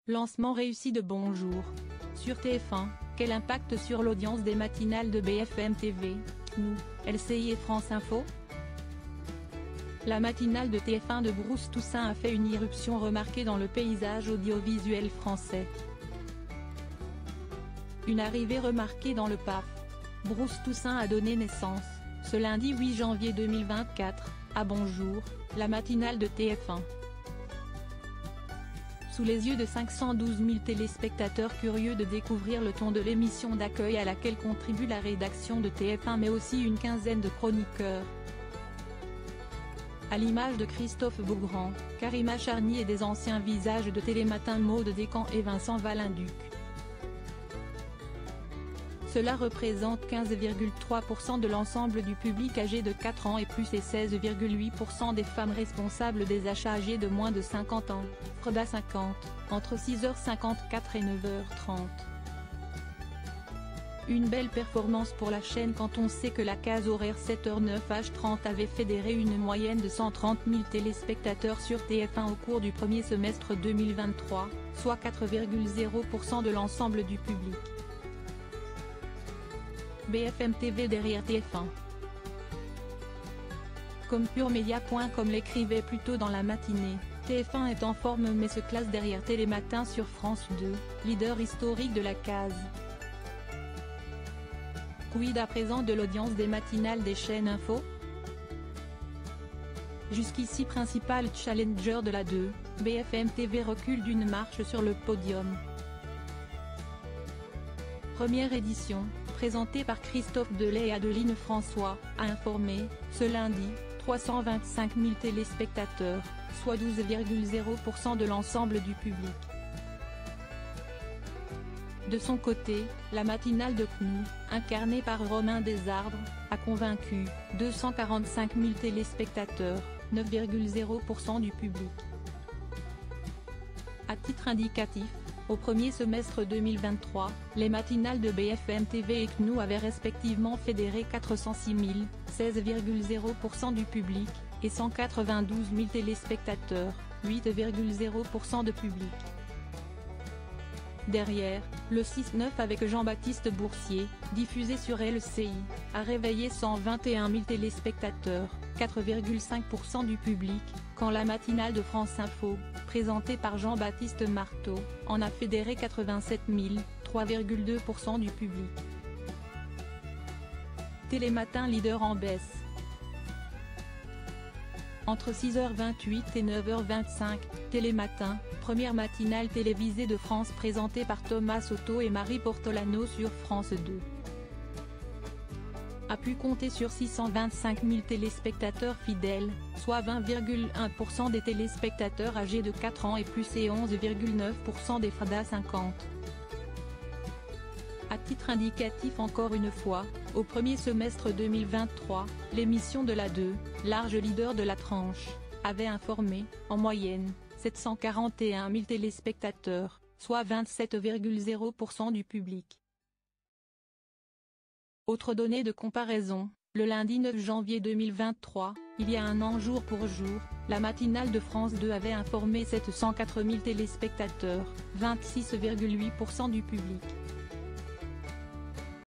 Lancement réussi de Bonjour. Sur TF1, quel impact sur l'audience des matinales de BFM TV, CNOU, LCI et France Info? La matinale de TF1 de Bruce Toussaint a fait une irruption remarquée dans le paysage audiovisuel français. Une arrivée remarquée dans le PAF. Bruce Toussaint a donné naissance, ce lundi 8 janvier 2024, à Bonjour, la matinale de TF1. Sous les yeux de 512 000 téléspectateurs curieux de découvrir le ton de l'émission d'accueil à laquelle contribue la rédaction de TF1 mais aussi une quinzaine de chroniqueurs. À l'image de Christophe Beaugrand, Karima Charny et des anciens visages de Télématin Maud Descamps et Vincent Valinduc. Cela représente 15,3% de l'ensemble du public âgé de 4 ans et plus et 16,8% des femmes responsables des achats âgées de moins de 50 ans, Freda 50, entre 6h54 et 9h30. Une belle performance pour la chaîne quand on sait que la case horaire 7h09h30 avait fédéré une moyenne de 130 000 téléspectateurs sur TF1 au cours du premier semestre 2023, soit 4,0% de l'ensemble du public. BFM TV derrière TF1. Comme PureMedia.com l'écrivait plus tôt dans la matinée, TF1 est en forme mais se classe derrière Télématin sur France 2, leader historique de la case. Quid à présent de l'audience des matinales des chaînes info? Jusqu'ici principal challenger de la 2, BFM TV recule d'une marche sur le podium. Première édition, présentée par Christophe Delay et Adeline François, a informé, ce lundi, 325 000 téléspectateurs, soit 12,0% de l'ensemble du public. De son côté, la matinale de CNOU, incarnée par Romain Desarbres, a convaincu 245 000 téléspectateurs, 9,0% du public. À titre indicatif, au premier semestre 2023, les matinales de BFM TV et CNOU avaient respectivement fédéré 406 000, 16,0% du public, et 192 000 téléspectateurs, 8,0% de public. Derrière, le 6-9 avec Jean-Baptiste Boursier, diffusé sur LCI, a réveillé 121 000 téléspectateurs, 4,5% du public, quand la matinale de France Info, présentée par Jean-Baptiste Marteau, en a fédéré 87 000, 3,2% du public. Télématin leader en baisse. Entre 6h28 et 9h25, Télématin, première matinale télévisée de France présentée par Thomas Soto et Marie Portolano sur France 2. A pu compter sur 625 000 téléspectateurs fidèles, soit 20,1% des téléspectateurs âgés de 4 ans et plus et 11,9% des Freda 50. À titre indicatif encore une fois, au premier semestre 2023, l'émission de la 2, large leader de la tranche, avait informé, en moyenne, 741 000 téléspectateurs, soit 27,0% du public. Autre donnée de comparaison, le lundi 9 janvier 2023, il y a un an jour pour jour, la matinale de France 2 avait informé 704 000 téléspectateurs, 26,8% du public.